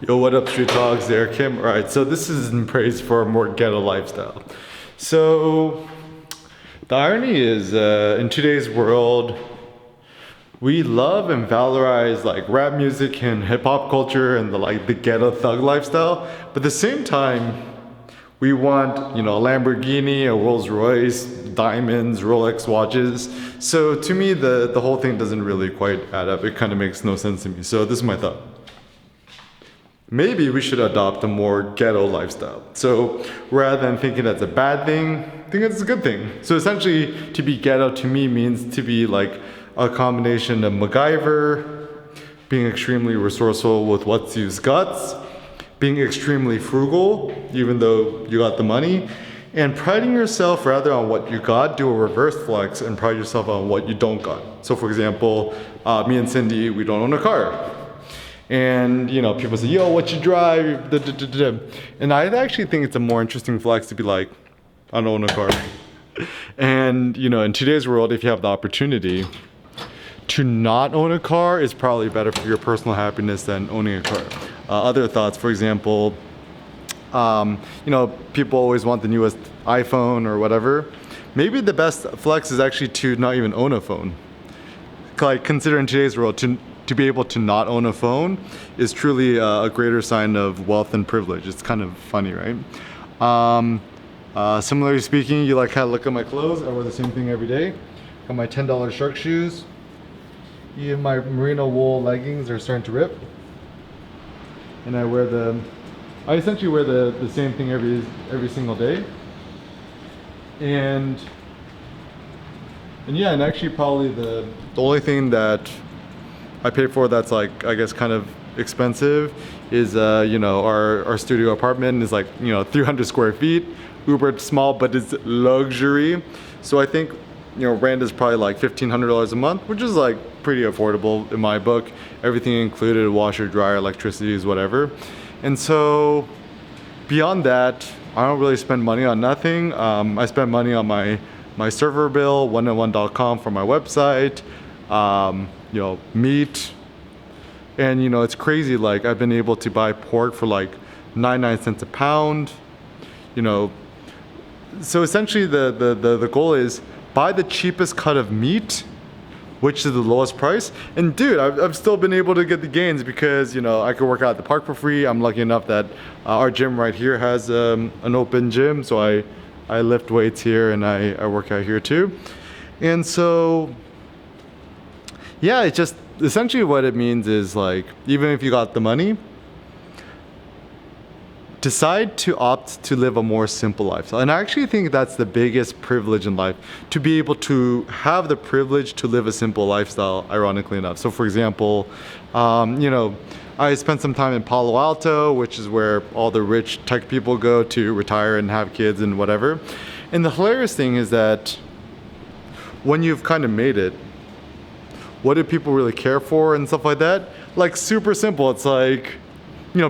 Yo, what up, Street Dogs? There, Kim. All right, so this is in praise for a more ghetto lifestyle. So the irony is, in today's world, we love and valorize like rap music and hip hop culture and the ghetto thug lifestyle, but at the same time, we want a Lamborghini, a Rolls Royce, diamonds, Rolex watches. So to me, the whole thing doesn't really quite add up. It kind of makes no sense to me. So this is my thought. Maybe we should adopt a more ghetto lifestyle. So rather than thinking that's a bad thing, I think it's a good thing. So essentially, to be ghetto to me means to be like a combination of MacGyver, being extremely resourceful with what you've got, being extremely frugal, even though you got the money, and priding yourself rather on what you got, do a reverse flex and pride yourself on what you don't got. So for example, me and Cindy, we don't own a car. And people say, yo, what you drive? Da, da, da, da. And I actually think it's a more interesting flex to be like, I don't own a car. And in today's world, if you have the opportunity to not own a car, is probably better for your personal happiness than owning a car. Other thoughts, for example, people always want the newest iPhone or whatever. Maybe the best flex is actually to not even own a phone. Like, consider in today's world, to be able to not own a phone is truly a greater sign of wealth and privilege. It's kind of funny, right? Similarly speaking, you kind of look at my clothes. I wear the same thing every day. Got my $10 shark shoes. Even my merino wool leggings are starting to rip. And I essentially wear the same thing every single day. And actually probably the only thing that I pay for that's I guess kind of expensive is our studio apartment is 300 square feet, uber small, but it's luxury. So I think rent is probably $1,500 a month, which is pretty affordable in my book. Everything included, washer, dryer, electricity, whatever. And so beyond that, I don't really spend money on nothing. I spend money on my server bill, 101.com for my website, meat. And it's crazy, I've been able to buy pork for 99 cents a pound. So essentially the goal is buy the cheapest cut of meat, which is the lowest price. And dude, I've still been able to get the gains because I could work out at the park for free. I'm lucky enough that our gym right here has an open gym, so I lift weights here and I work out here too. And so yeah, it's just essentially what it means is even if you got the money, decide to opt to live a more simple lifestyle. And I actually think that's the biggest privilege in life, to be able to have the privilege to live a simple lifestyle, ironically enough. So for example, I spent some time in Palo Alto, which is where all the rich tech people go to retire and have kids and whatever. And the hilarious thing is that when you've kind of made it, what do people really care for and stuff like that? Super simple. It's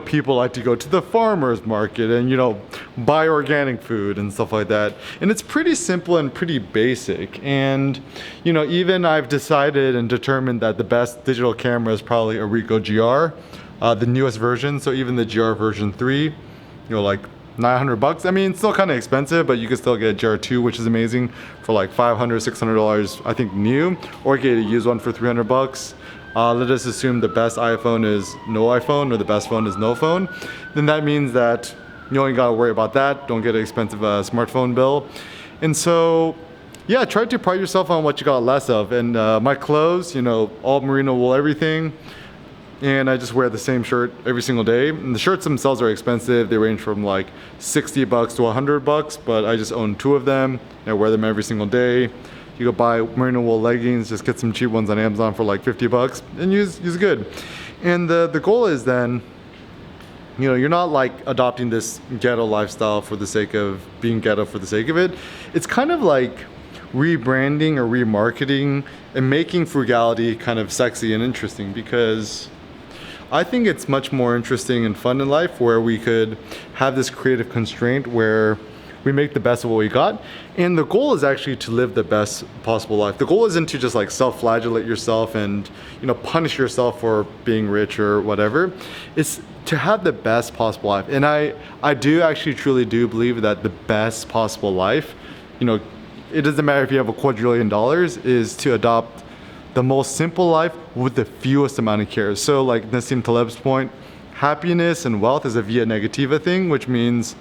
people like to go to the farmer's market and, buy organic food and stuff like that. And it's pretty simple and pretty basic. And, even I've decided and determined that the best digital camera is probably a Ricoh GR, the newest version. So even the GR version 3, $900. I mean, it's still kind of expensive, but you can still get a GR2, which is amazing, for $500, $600, I think new, or get a used one for $300. Let us assume the best iPhone is no iPhone, or the best phone is no phone. Then that means that you only gotta worry about that. Don't get an expensive smartphone bill. And so, yeah, try to pride yourself on what you got less of. And my clothes, all merino wool, everything. And I just wear the same shirt every single day. And the shirts themselves are expensive. They range from $60 to $100, but I just own 2 of them. And I wear them every single day. You go buy merino wool leggings, just get some cheap ones on Amazon for $50 and use good. And the goal is then, you're not adopting this ghetto lifestyle for the sake of being ghetto for the sake of it. It's kind of rebranding or remarketing and making frugality kind of sexy and interesting, because I think it's much more interesting and fun in life where we could have this creative constraint where we make the best of what we got. And the goal is actually to live the best possible life. The goal isn't to just self-flagellate yourself and punish yourself for being rich or whatever. It's to have the best possible life. And I do actually truly do believe that the best possible life, you know, it doesn't matter if you have $250,000,000, is to adopt the most simple life with the fewest amount of cares. So like Nassim Taleb's point, happiness and wealth is a via negativa thing, which means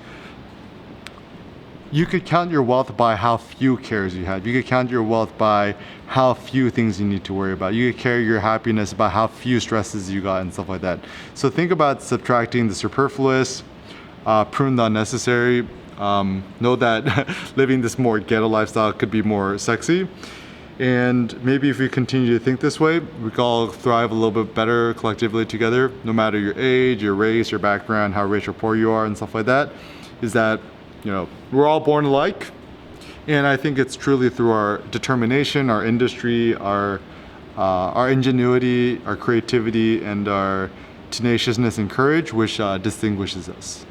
you could count your wealth by how few cares you have. You could count your wealth by how few things you need to worry about. You could carry your happiness by how few stresses you got and stuff like that. So think about subtracting the superfluous, prune the unnecessary. Know that living this more ghetto lifestyle could be more sexy. And maybe if we continue to think this way, we can all thrive a little bit better collectively together, no matter your age, your race, your background, how rich or poor you are and stuff like that, is that, you know, we're all born alike. And I think it's truly through our determination, our industry, our ingenuity, our creativity, and our tenaciousness and courage which distinguishes us.